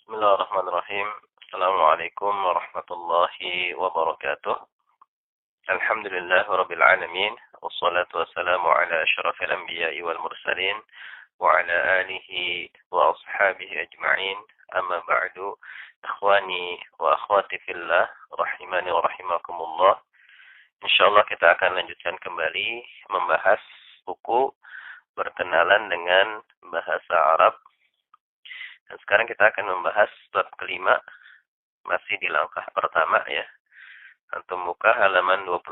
Bismillahirrahmanirrahim. Assalamualaikum warahmatullahi wabarakatuh. Alhamdulillah rabbil alamin. Wassalatu wassalamu ala asyrafil anbiya'i wal mursalin wa ala alihi wa ashabihi ajma'in. Amma ba'du. Ikhwani wa akhwati fillah rahimani wa rahimakumullah. Insyaallah kita akan lanjutkan kembali membahas buku berkenalan dengan bahasa Arab. Dan sekarang kita akan membahas bab kelima, masih di langkah pertama ya. Antum buka halaman 21.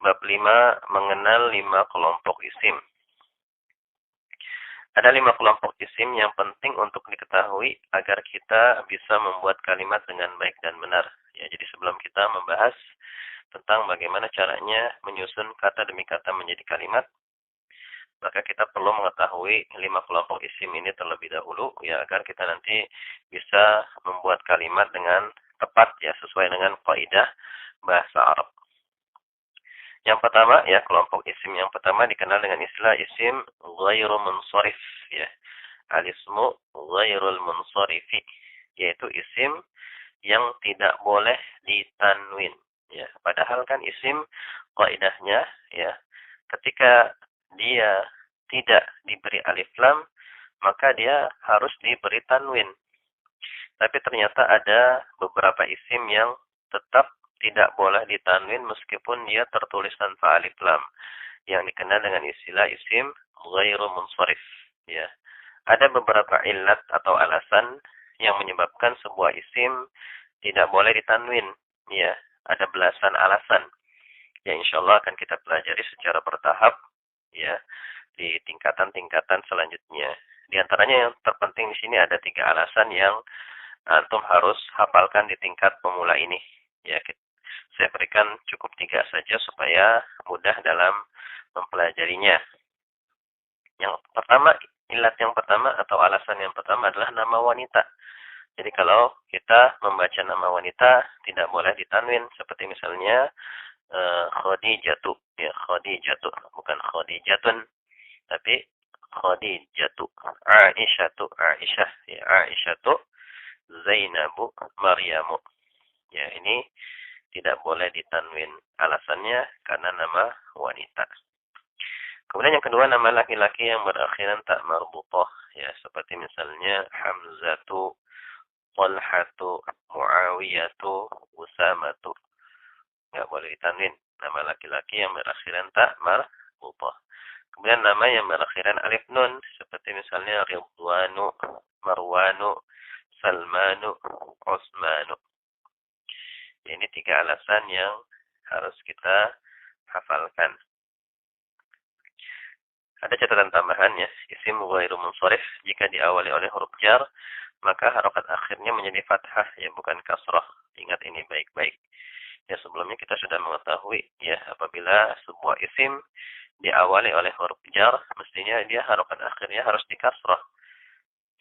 Bab 5, mengenal 5 kelompok isim. Ada 5 kelompok isim yang penting untuk diketahui agar kita bisa membuat kalimat dengan baik dan benar. Ya, jadi sebelum kita membahas tentang bagaimana caranya menyusun kata demi kata menjadi kalimat, maka kita perlu mengetahui 5 kelompok isim ini terlebih dahulu ya, agar kita nanti bisa membuat kalimat dengan tepat ya, sesuai dengan kaidah bahasa Arab. Yang pertama ya, kelompok isim yang pertama dikenal dengan istilah isim ghairu munsharif ya. Al-ismu ghairul munsharifi, yaitu isim yang tidak boleh ditanwin ya. Padahal kan isim kaidahnya ya, ketika dia tidak diberi alif lam, maka dia harus diberi tanwin. Tapi ternyata ada beberapa isim yang tetap tidak boleh ditanwin meskipun dia tertulis tanpa alif lam, yang dikenal dengan istilah isim ghairu munsharif ya. Ada beberapa illat atau alasan yang menyebabkan sebuah isim tidak boleh ditanwin ya. Ada belasan alasan yang insyaallah akan kita pelajari secara bertahap ya, di tingkatan-tingkatan selanjutnya. Di antaranya yang terpenting di sini ada 3 alasan yang antum harus hafalkan di tingkat pemula ini. Ya, saya berikan cukup 3 saja supaya mudah dalam mempelajarinya. Yang pertama, ilat yang pertama atau alasan yang pertama adalah nama wanita. Jadi kalau kita membaca nama wanita tidak boleh ditanwin, seperti misalnya Khadijatu ya, Khadijatu, bukan Khadijatun, tapi Khadijatu. Aisyatu, Aisyah ya, Aisyatu. Zainabu, Maryamu. Ya, ini tidak boleh ditanwin. Alasannya karena nama wanita. Kemudian yang kedua, nama laki-laki yang berakhiran tak marbutah ya, seperti misalnya Hamzatu, Talhatu, Muawiyatu, Usamatu. Enggak boleh ditanwin. Nama laki-laki yang berakhiran tak marbutah. Kemudian nama yang berakhiran alif nun, seperti misalnya Ridwanu, Marwanu, Salmanu, Utsmanu. Ini 3 alasan yang harus kita hafalkan. Ada catatan tambahan ya, isim ghairu munsharif jika diawali oleh huruf jar, maka harokat akhirnya menjadi fathah ya, bukan kasrah. Ingat ini baik-baik. Ya, sebelumnya kita sudah mengetahui ya, apabila sebuah isim diawali oleh huruf jar, mestinya dia harokat akhirnya harus dikasrah.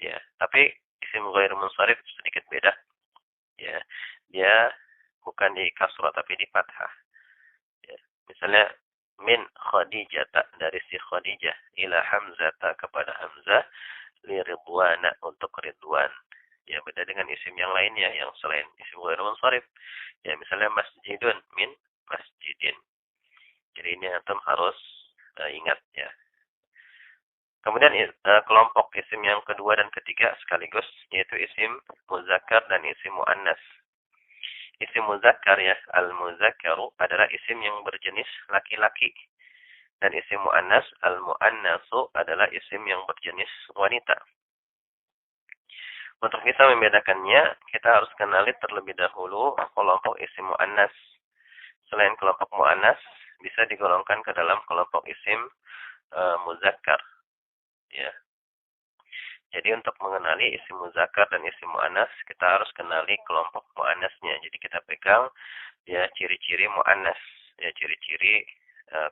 Ya, tapi isim ghairu munsharif sedikit beda. Ya, dia bukan di kasrah tapi di fathah. Ya, misalnya min Khadijata, dari si Khadijah, ila Hamzata, kepada Hamzah, li Ridwana, untuk Ridwan. Ya, beda dengan isim yang lainnya yang selain isim ghairu munsharif. Ya, misalnya masjidun, min masjidin. Jadi ini antum harus ingat ya. Kemudian kelompok isim yang kedua dan ketiga sekaligus, yaitu isim muzakkar dan isim muannas. Isim muzakkar ya, al-muzakkaru adalah isim yang berjenis laki-laki. Dan isim muannas, al-muannasu adalah isim yang berjenis wanita. Untuk bisa membedakannya, kita harus kenali terlebih dahulu kelompok isim muannas. Selain kelompok muannas, bisa digolongkan ke dalam kelompok isim muzakkar. Ya. Jadi untuk mengenali isim muzakkar dan isim muannas, kita harus kenali kelompok muannasnya. Jadi kita pegang ya ciri-ciri muannas, ya ciri-ciri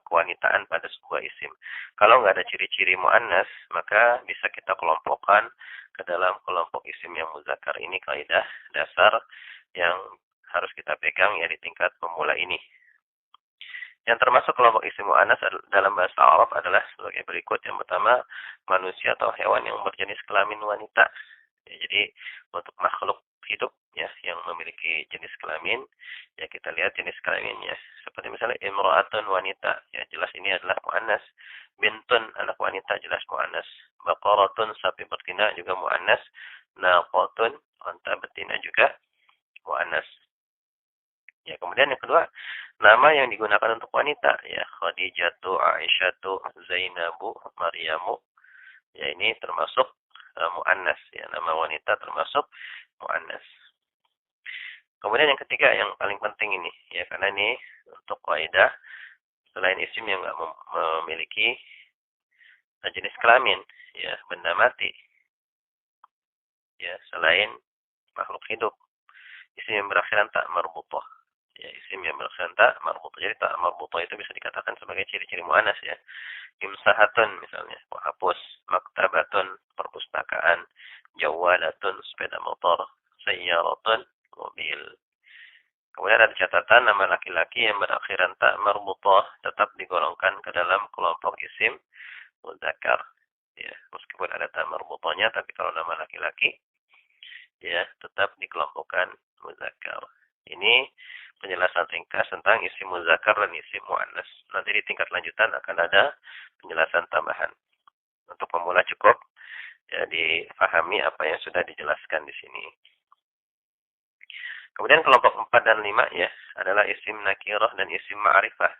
kewanitaan pada sebuah isim. Kalau nggak ada ciri-ciri muannas, maka bisa kita kelompokkan ke dalam kelompok isim yang muzakkar. Ini kaidah dasar yang harus kita pegang ya di tingkat pemula ini. Yang termasuk kelompok isim muannas dalam bahasa Arab adalah sebagai berikut. Yang pertama, manusia atau hewan yang berjenis kelamin wanita. Ya, jadi untuk makhluk hidup ya yang memiliki jenis kelamin, ya kita lihat jenis kelaminnya. Seperti misalnya imra'atun, wanita, ya jelas ini adalah muannas. Bintun, anak wanita, jelas muannas. Baqaratun, sapi betina, juga muannas. Naqatun, unta betina, juga muannas. Ya, kemudian yang kedua, nama yang digunakan untuk wanita, ya Khadijatu, Aisyatu, Zainabu, Maryamu. Ya, ini termasuk muannas, ya nama wanita termasuk muannas. Kemudian yang ketiga yang paling penting ini, ya karena ini untuk kaidah selain isim yang enggak memiliki jenis kelamin, ya benda mati, ya selain makhluk hidup, isim yang berakhiran tak marbutah. Ya, isim yang berakhiran tak marbutah. Jadi tak marbutah itu bisa dikatakan sebagai ciri-ciri muannas ya. Imsahatun misalnya, penghapus. Maktabatun, perpustakaan. Jawalatun, sepeda motor. Sayyaratun, mobil. Kemudian ada catatan nama laki-laki yang berakhiran tak marbutah tetap digolongkan ke dalam kelompok isim mudzakkar. Ya, meskipun ada tak marbutahnya, tapi kalau nama laki-laki ya tetap dikelompokkan muzakkar. Ini penjelasan ringkas tentang isim muzakkar dan isim muannas. Nanti di tingkat lanjutan akan ada penjelasan tambahan. Untuk pemula cukup ya difahami apa yang sudah dijelaskan di sini. Kemudian kelompok 4 dan 5 ya adalah isim nakirah dan isim ma'rifah.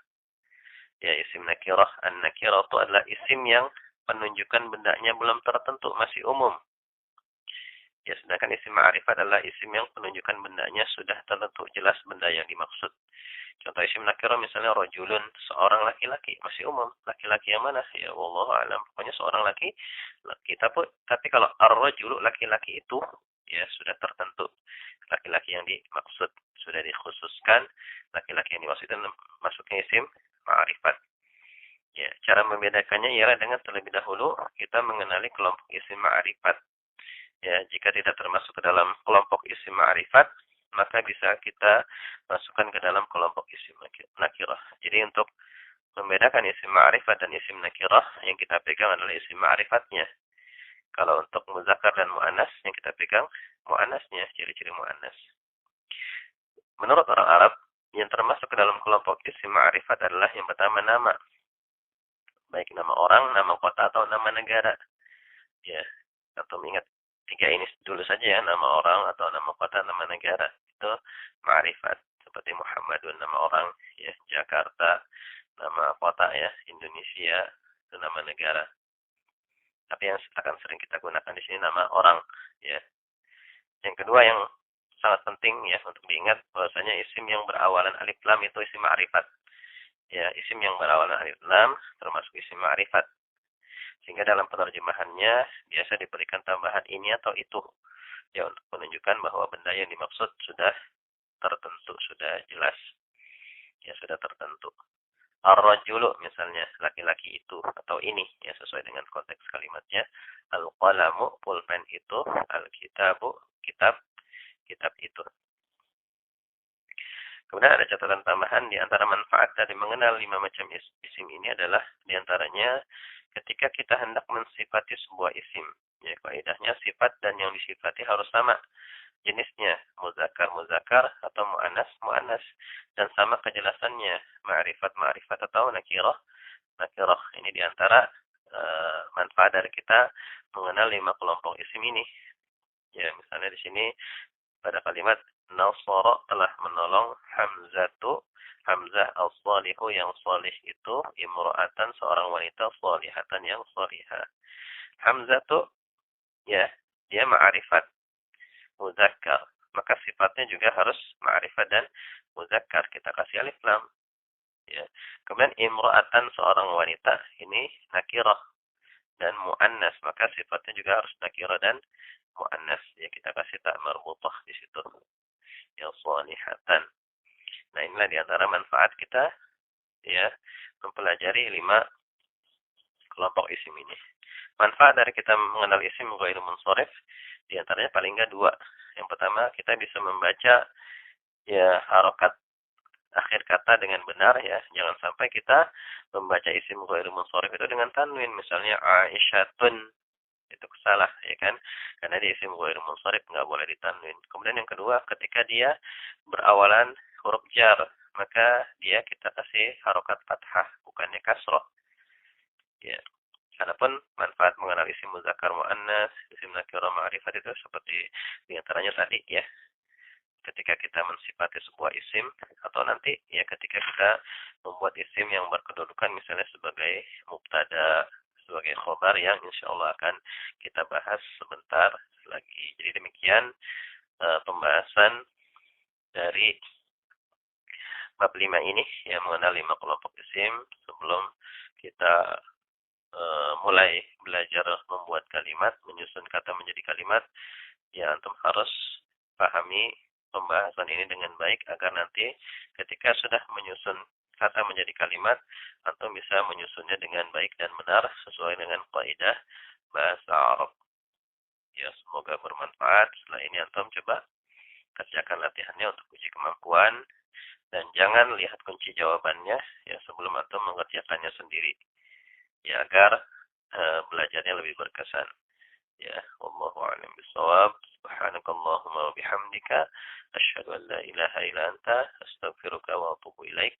Ya, isim nakirah, an-nakirah itu adalah isim yang penunjukan bendanya belum tertentu, masih umum. Ya, sedangkan isim ma'rifat adalah isim yang penunjukan bendanya sudah tertentu, jelas benda yang dimaksud. Contoh isim nakirah misalnya rajulun, seorang laki-laki, masih umum. Laki-laki yang mana? Ya wallahu a'lam. Pokoknya seorang laki. Tapi kalau ar-rajulu, laki-laki itu ya sudah tertentu. Laki-laki yang dimaksud sudah dikhususkan. Laki-laki yang dimaksud itu masuknya isim ma'rifat. Ya, cara membedakannya ialah dengan terlebih dahulu kita mengenali kelompok isim ma'rifat. Ya, jika tidak termasuk ke dalam kelompok isim ma'rifat, maka bisa kita masukkan ke dalam kelompok isim nakirah. Jadi untuk membedakan isim ma'rifat dan isim nakirah, yang kita pegang adalah isim ma'rifatnya. Kalau untuk muzakkar dan mu'annas, yang kita pegang mu'annasnya, ciri-ciri mu'annas. Menurut orang Arab, yang termasuk ke dalam kelompok isim ma'rifat adalah yang pertama nama. Baik nama orang, nama kota, atau nama negara. Ya, atau mengingat tiga ini dulu saja ya, nama orang atau nama kota, nama negara. Itu ma'rifat. Seperti Muhammadun, nama orang, ya Jakarta, nama kota ya, Indonesia, itu nama negara. Tapi yang akan sering kita gunakan di sini nama orang, ya. Yang kedua yang sangat penting ya untuk diingat bahwasanya isim yang berawalan alif lam itu isim ma'rifat. Ya, isim yang berawalan alif lam termasuk isim ma'rifat. Sehingga dalam penerjemahannya biasa diberikan tambahan ini atau itu. Ya, untuk menunjukkan bahwa benda yang dimaksud sudah tertentu, sudah jelas. Ya, sudah tertentu. Ar-rajulu misalnya, laki-laki itu atau ini, ya sesuai dengan konteks kalimatnya. Al-qalamu, pulpen itu. Al-kitabu, kitab, kitab itu. Kemudian ada catatan tambahan di antara manfaat dari mengenal 5 macam isim ini adalah di antaranya ketika kita hendak mensifati sebuah isim. Ya, kaidahnya sifat dan yang disifati harus sama jenisnya, muzakkar atau muannas dan sama kejelasannya, ma'rifat atau nakirah. Ini di antara manfaat dari kita mengenal 5 kelompok isim ini. Ya, misalnya di sini pada kalimat Nasara telah menolong Hamzah al-salihu yang salih itu imra'atan seorang wanita salihatan yang salihah. Hamzah ya dia ma'rifat muzakkar, maka sifatnya juga harus ma'rifat dan muzakkar, kita kasih alif lam. Ya. Kemudian imra'atan seorang wanita ini nakirah dan muannas, maka sifatnya juga harus nakirah dan muannas. Ya, kita kasih tak marbutah di situ. Ya salihatan. Nah, inilah di antara manfaat kita ya mempelajari 5 kelompok isim ini. Manfaat dari kita mengenal isim ghairu munsharif di antaranya paling enggak 2. Yang pertama, kita bisa membaca ya harokat akhir kata dengan benar ya. Jangan sampai kita membaca isim ghairu munsharif itu dengan tanwin, misalnya Aisyatun. itu salah, ya kan? Karena dia isim ghair munsharif, nggak boleh ditanwin. Kemudian yang kedua, ketika dia berawalan huruf jar, maka dia kita kasih harokat fathah, bukannya kasroh. Ya. Adapun manfaat mengenal isim muzakkar muannas, isim nakirah ma'rifat itu seperti diantaranya tadi ya. Ketika kita mensifati sebuah isim atau nanti ya ketika kita membuat isim yang berkedudukan misalnya sebagai mubtada, sebagai khobar yang insya Allah akan kita bahas sebentar lagi. Jadi demikian pembahasan dari bab 5 ini yang mengenal 5 kelompok isim. Sebelum kita mulai belajar membuat kalimat, menyusun kata menjadi kalimat, ya antum harus pahami pembahasan ini dengan baik agar nanti ketika sudah menyusun kata menjadi kalimat, antum bisa menyusunnya dengan baik dan benar sesuai dengan kaidah bahasa Arab. Ya, semoga bermanfaat. Setelah ini antum coba kerjakan latihannya untuk uji kemampuan dan jangan lihat kunci jawabannya ya sebelum antum mengerjakannya sendiri. Ya agar belajarnya lebih berkesan. Ya, wallahu a'lam bishawab. Subhanakallahumma wa bihamdika asyhadu an la ilaha illa anta astaghfiruka wa atubu ilaik.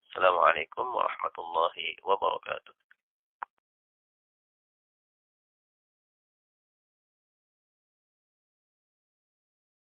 Assalamualaikum warahmatullahi wabarakatuh.